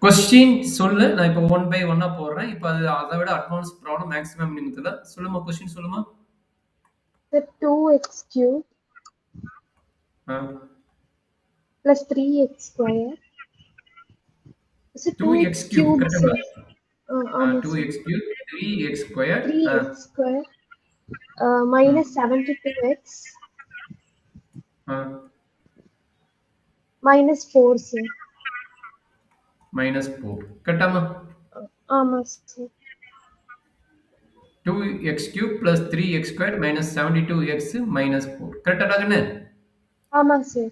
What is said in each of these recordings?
Question சொல்லு. நான் இப்போ ஒன் பை ஒன்னா போடுறேன். இப்போ அது அதை விட அட்வான்ஸ் ப்ராப்ளம் மேக்ஸிமம் மினிமத்தில் சொல்லுமா? கொஸ்டின் சொல்லுமா? The 2x cube plus 3x square. Is it 2x cube sir? 2x cube 3x square 3x square minus 72x minus 4 sir. minus 4 கரெக்டாமா? ஆமா sir. 2x cube plus 3x square minus 72x minus 4 கரெக்டா கண்ணு? ஆமா sir.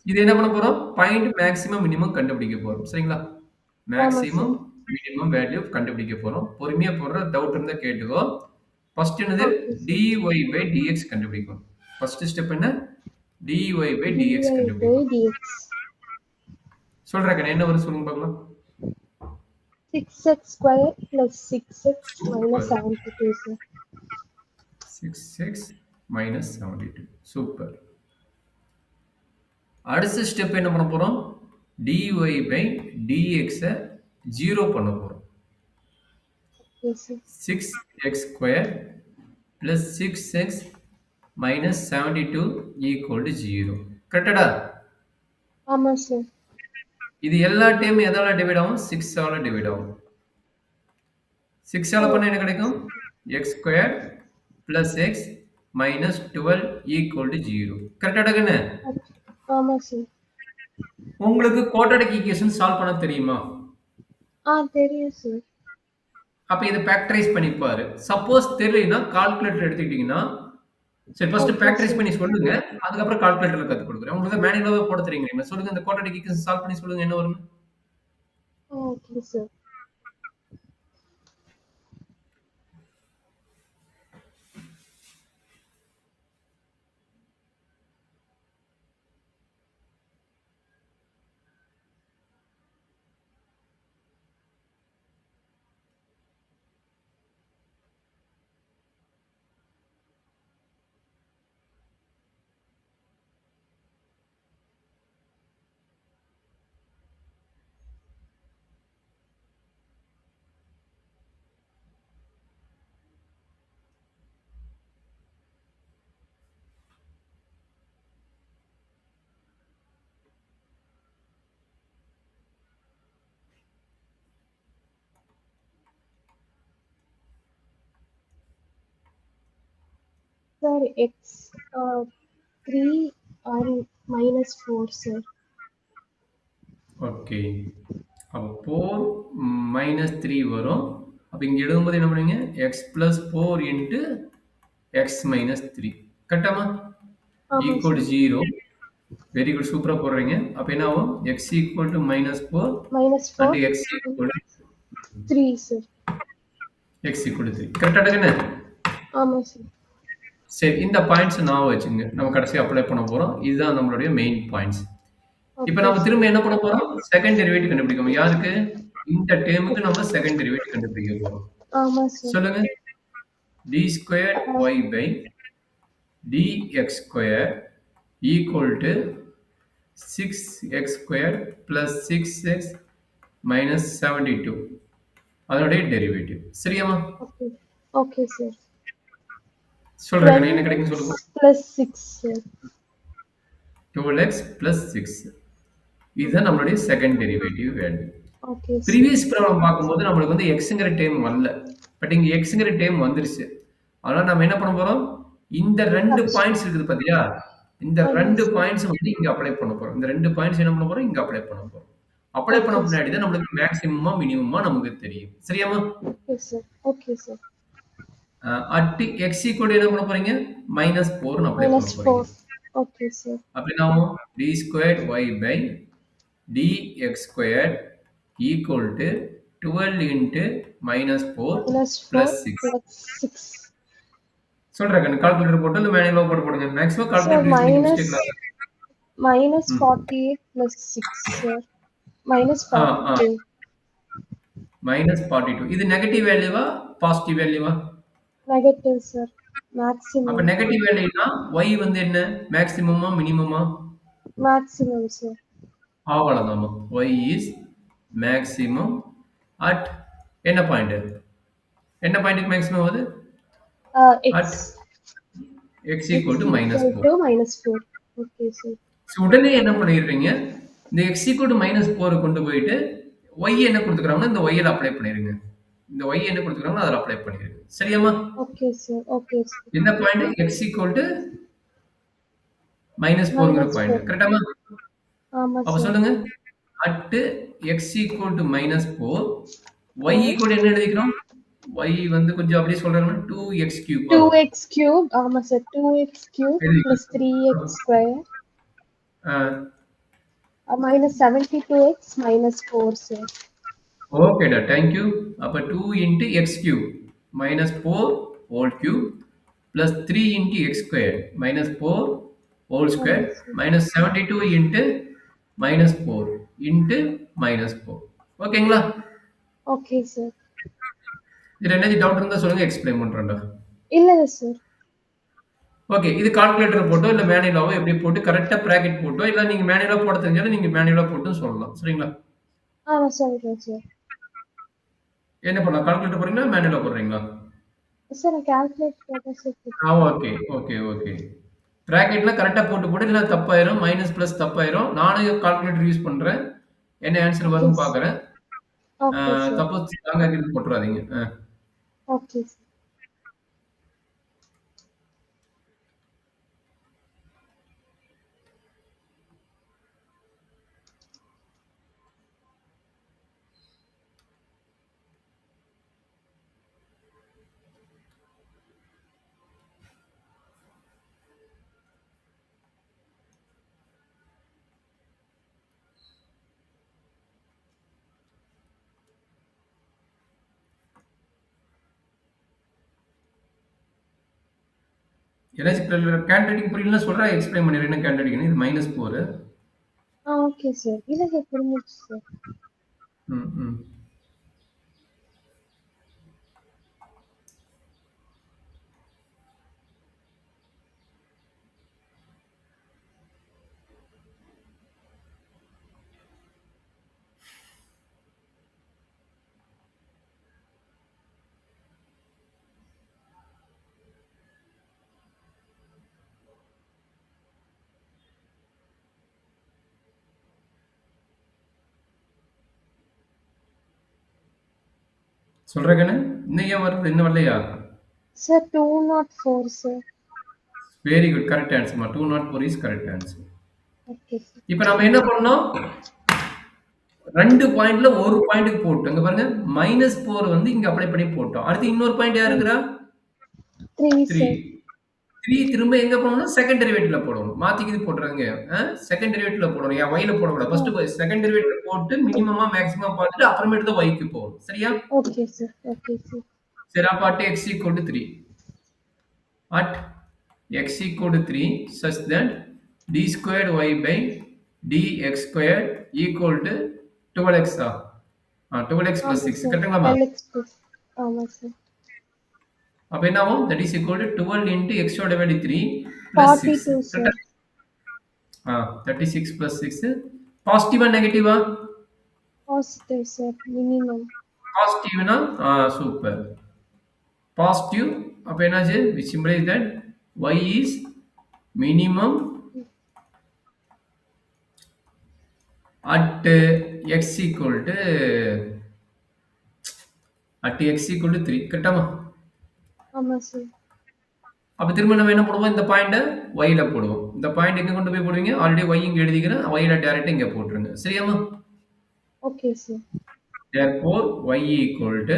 இது என்ன பண்ண போறோம்? Point maximum minimum கண்டுபிடிக்க போறோம். சரிங்களா? மேக்ஸிமம் மினிமம் வேல்யூ கண்டுபிடிக்க போறோம். பொறுமையா போடுற டவுட் இருந்தா கேட்டுக்கோ. ஃபர்ஸ்ட் என்னது? dy by dx கண்டுபிடிக்கணும். ஃபர்ஸ்ட் ஸ்டெப் என்ன? dy by dx கண்டுபிடிக்கணும். சொல்றேன் கண்ணு, என்ன வரும் சொல்லுங்க பார்க்கலாம். 6x square plus 6x minus 72 sir. 6x minus 72 super. அடுத்த ஸ்டெப் என்ன பண்ண போறோம்? dy by dx 0 பண்ண போறோம். 6x square plus 6x minus 72 equal to 0 கரெக்டா? ஆமா சார். இது எல்லா டைம் எதால டிவைட் ஆகும்? 6 ஆல டிவைட் ஆகும். 6 ஆல பண்ண என்ன கிடைக்கும்? x square plus x minus 12 equal to 0 கரெக்டா கண்ணு? ஆமா சார். உங்களுக்கு குவாட்ராட்டிக் ஈக்குவேஷன் சால்வ் பண்ண தெரியுமா? தெரியும் சார். அப்ப இதை ஃபேக்டரைஸ் பண்ணி பாரு. சப்போஸ் தெரியலனா கால்குலேட்டர் எடுத்துக்கிட்டீங்கன்னா சரி ஃபர்ஸ்ட் ஃபேக்டரைஸ் பண்ணி சொல்லுங்க, அதுக்கப்புறம் கால்குலேட்டர்ல கத்து கொடுக்குறேன். உங்களுக்கு மேனுவலாவே போட தெரியுங்க. சொல்லுங்க இந்த குவாட்ராட்டிக் ஈக்குவேஷன் சால்வ் பண்ணி சொல்லுங்க என்ன வரும்? Okay sir. Sir, x 3 or minus 4 sir. Okay, அப்போ 4 minus 3 வரும். அப்ப இங்க எழுதும்போது என்ன பண்ணுவீங்க? x plus 4 into x minus 3 கரெக்டாமா? equal to 0. Very good, சூப்பரா போடுறீங்க. அப்ப என்ன ஆகும்? x equal to minus 4 and x equal to 3 sir. x equal to 3 கரெக்டா கண்ணு? ஆமா சார். சரி, இந்த பாயிண்ட்ஸ் நான் வச்சுங்க. நம்ம கடைசி அப்ளை பண்ண போறோம். இதுதான் நம்மளுடைய மெயின் பாயிண்ட்ஸ். இப்போ நம்ம திரும்ப என்ன பண்ண போறோம்? செகண்ட் டெரிவேட்டிவ் கண்டுபிடிக்கணும். யாருக்கு? இந்த டேர்முக்கு நம்ம செகண்ட் டெரிவேட்டிவ் கண்டுபிடிக்க போறோம். ஆமா சார். சொல்லுங்க. d squared y by dx squared equal to 6x squared plus 6x minus 72 அதனுடைய டெரிவேட்டிவ். சரியாமா? Okay sir. சொல்றேன் என்ன கிடைக்கும் சொல்லுங்க. plus 6 sir. 12x plus 6 இதுதான் நம்மளுடைய second derivative value. Okay. Previous problem பார்க்கும்போது நம்மளுக்கு வந்து எக்ஸ்ங்கிற டேர்ம் வரல, பட் இங்க எக்ஸ்ங்கிற டேர்ம் வந்துருச்சு. அதனால நம்ம என்ன பண்ண போறோம்? இந்த ரெண்டு பாயிண்ட்ஸ் இருக்குது பாத்தியா, இந்த ரெண்டு பாயிண்ட்ஸ் வந்து இங்க அப்ளை பண்ண போறோம். இந்த ரெண்டு பாயிண்ட்ஸ் என்ன பண்ண போறோம்? இங்க அப்ளை பண்ண போறோம். அப்ளை பண்ண பின்னாடி தான் நம்மளுக்கு மேக்ஸிமமா மினிமமா நமக்கு தெரியும். சரியாமா? Okay sir. Okay sir. At x equal என்ன பண்ண போறீங்க? -4 னு அப்ளை பண்ண போறீங்க. Okay sir. அப்ப என்ன ஆகும்? d squared y by dx squared equal to 12 into -4 plus 6. சொல்றேன் கண்ணு, கால்குலேட்டர் போட்டு இல்ல மேனுவலா போட்டு போடுங்க. மேக்ஸிமம் கால்குலேட்டர் யூஸ் பண்ணி மிஸ்டேக் ஆகும். -48 plus 6 sir. -42. -42. இது நெகட்டிவ் வேல்யூவா பாசிட்டிவ் வேல்யூவா? Negative sir. மேக்ஸிமம். அப்ப நெகட்டிவ் வேல்யூனா y வந்து என்ன? மேக்ஸிமமா மினிமமா? Maximum sir. அவ்வளவுதான். y is மேக்ஸிமம் அட் என்ன பாயிண்ட்? என்ன பாயிண்ட்டுக்கு மேக்ஸிமம் வருது? At X. x X equal to minus equal 4. to minus 4. Okay, sir. So உடனே என்ன பண்ணிடுறீங்க? இந்த x equal to minus 4 கொண்டு போயிட்டு y என்ன கொடுத்துக்கிறாங்கன்னா இந்த y ல அப்ளை பண்ணிருங்க. இந்த y என்ன கொடுத்துக்கிறாங்களோ அதில் அப்ளை பண்ணிருங்க. சரியாம்மா? Okay, sir. Okay, sir. என்ன point? x equal to minus 4ங்கிற Minus point. 4. கரெக்டாமா? ஆமா அப்ப sir. சொல்லுங்க. At x equal to minus 4 y Uh, equal to என்ன எழுதிக்கிறோம்? y வந்து கொஞ்சம் அப்படியே சொல்றாங்கன்னா 2x cube 2x cube. ஆமா sir. 2x cube plus எழுதிக்கிறோம். 3x square. Minus 72x minus 4, sir. ஓகேடா, தேங்க்யூ. அப்ப 2 into x cube minus 4 whole cube plus 3 into x square minus 4 whole square ஆமா sir. minus 72 into minus 4 into minus 4. ஓகேங்களா? Okay, sir. இதுல என்ன doubt இருந்தா சொல்லுங்க, explain பண்றேன்டா. இல்ல sir. ஓகே, இது கால்குலேட்டர் போட்டோ இல்ல மேனுவலாவோ எப்படி போட்டு கரெக்டா பிராக்கெட் போட்டோ இல்ல நீங்க மேனுவலா போட தெரிஞ்சாலும் நீங்க மேனுவலா போட்டும் சொல்லலாம். சரிங்களா? நான் சொல்றேன் sir. என்ன பண்ணலாம்? கால்குலேட்டர் போடுறீங்களா? மேனுவலா போடுறீங்களா? Sir, நான் calculate போட்டா sir. Okay, okay, okay. பிராக்கெட்ல கரெக்டா போட்டு இல்ல தப்பாயிரும். Minus plus தப்பாயிரும். நானும் கால்குலேட்டர் யூஸ் பண்றேன். என்ன ஆன்சர் Okay, வரும்னு sir. பார்க்குறேன். Okay, sir. சப்போஸ் ராங்கா இருக்குது போட்டுறாதீங்க. Okay, sir. ஏதாச்சும் கேன் ரைட்டிங் புரியலன்னா சொல்றேன், எக்ஸ்பிளைன் பண்ணிடுறேன். என்ன கேன் ரைட்டிங்? இது -4. Okay, sir. இல்ல sir, புரிஞ்சிச்சு sir. ம், ம். சொல்றேன் கண்ணு. இன்னும் ஏன் வருது? இன்னும் வரலையா? Sir, 204, sir. Very good. Correct ஆன்சர்மா. 204 is correct answer. Okay, sir. இப்போ நம்ம என்ன பண்ணோம்? 2 பாயிண்ட்ல ஒரு பாயிண்ட்டுக்கு போட்டோம். இங்க பாருங்க, -4 வந்து இங்க அப்ளை பண்ணி போட்டோம். அடுத்து இன்னொரு பாயிண்ட் யார் இருக்கிறா? 3, 3. sir. 3 திரும்ப எங்க போடணும்? செகண்ட் டெரிவேட்டிவ்ல போடணும். மாத்திக்கிது போட்டுறாதீங்க. செகண்ட் டெரிவேட்டிவ்ல போடணும். ஏன் y ல போடக்கூடாது. Oh, ஃபர்ஸ்ட் செகண்ட் டெரிவேட்டிவ்ல போட்டு மினிமமா மேக்ஸிமம் பார்த்துட்டு அப்புறமேட்டு தான் y க்கு போகணும். சரியா? okay, sir. Okay, sir. சரி, அப்ப at x equal to 3. At x equal to 3 such that d squared y by dx squared equal to 12x. 12x plus ஆமா 6. sir. கரெக்டுங்களாமா? LX plus. ஆமா sir. அப்ப என்ன ஆகும்? That is equal to 12 into x divided by 3 plus 6. 42, sir. கரெக்டா? 36 plus 6. பாசிட்டிவா நெகட்டிவா? Positive, sir. Minimum. பாசிட்டிவ்னா super. Positive அப்ப என்னாச்சு? which implies that y is minimum at x equal to 3. கரெக்டாமா? ஆமா sir. அப்ப திரும்ப நம்ம என்ன பண்ணுவோம்? இந்த பாயிண்ட y ல போடுவோம். இந்த பாயிண்ட் எங்க கொண்டு போய் போடுவீங்க? ஆல்ரெடி y இங்க எழுதிக்கிறேன். y ல டைரக்டா இங்க போட்டுருங்க. சரியாமா? Okay, sir. Therefore y equal to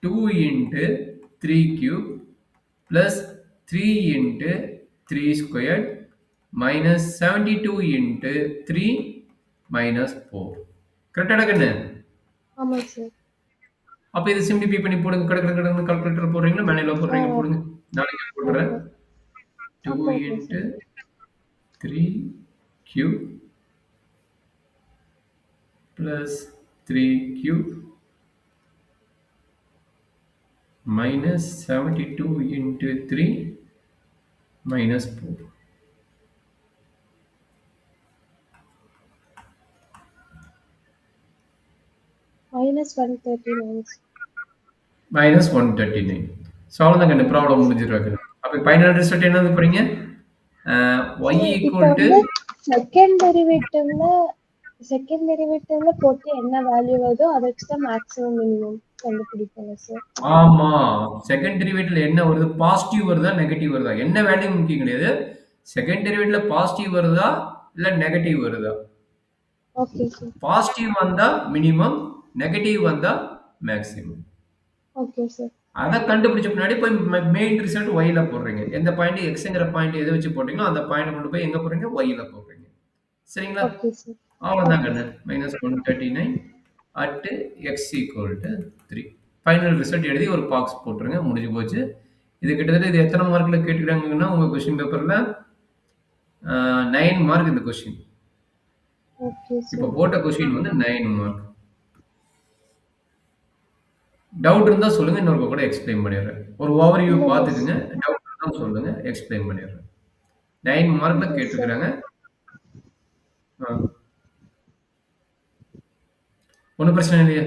2 into 3 cube plus 3 into 3 squared minus 72 into 3 minus 4. கரெக்டாடா கண்ணு? ஆமா sir. அப்ப இது சிம்பிளிஃபை பண்ணி போடுங்க. கடகடன்னு கால்குலேட்டர் போடுறீங்களா? மேனுவலா போடுறீங்க? போடுங்க. நாளைக்கு போடுறேன். 2 Okay, into sir. 3 cube plus 3 cube minus 72 into 3 minus 4. minus 139. minus 139. So அவ்வளோதாங்க இந்த ப்ராப்ளம் முடிஞ்சிருக்கு. அப்போ ஃபைனல் ரிசல்ட் என்னது போறீங்க? y சார் இப்போ equal to வந்து செகண்ட் டெரிவேட்டிவ்ல போட்டு என்ன வேல்யூ வருதோ அதை வச்சு தான் மேக்ஸிமம் மினிமம் கண்டுபிடிக்கணும் சார். ஆமா. செகண்ட் டெரிவேட்டிவ்ல என்ன வருது? பாசிட்டிவ் வருதா? நெகட்டிவ் வருதா? என்ன வேல்யூ முக்கியம் கிடையாது. செகண்ட் டெரிவேட்டிவ்ல பாசிட்டிவ் வருதா? இல்ல நெகட்டிவ் வருதா? Okay sir. பாசிட்டிவ் வந்தா மினிமம், நெகட்டிவ் வந்தா மேக்ஸிமம். Okay sir. அதை கண்டுபிடிச்ச பின்னாடி போய் மெயின் ரிசல்ட் ஒய்ல போடுறீங்க. எந்த பாயிண்ட் எக்ஸ்ங்கிற பாயிண்ட் எதை வச்சு போட்டீங்களோ அந்த பாயிண்ட் கொண்டு போய் எங்க போடுறீங்க? ஒய்ல போடுறீங்க. சரிங்களா? Okay sir. அவ்வளவுதான் ஓகே கண்ணு. Sir. -139 at x equal to 3. Final result எழுதி ஒரு பாக்ஸ் போட்டுருங்க. முடிஞ்சு போச்சு. இது கிட்டத்தட்ட இது எத்தனை மார்க்ல கேட்டுக்கிறாங்கன்னா உங்க கொஸ்டின் பேப்பர்ல 9 மார்க் இந்த கொஸ்டின். ஓகே இப்போ சார். போட்ட கொஸ்டின் வந்து 9 மார்க். டவுட் இருந்தா சொல்லுங்க. இன்னொரு கூட எக்ஸ்பிளைன் பண்ணிடுறேன். ஒரு ஓவர்வியூ இல்ல பார்த்துக்குங்க. டவுட் இருந்தா சொல்லுங்க. எக்ஸ்பிளைன் பண்ணிடுறேன். 9 மார்க்ல சார். கேட்டுக்கிறாங்க. ஒன்றும் பிரச்சனை இல்லையா?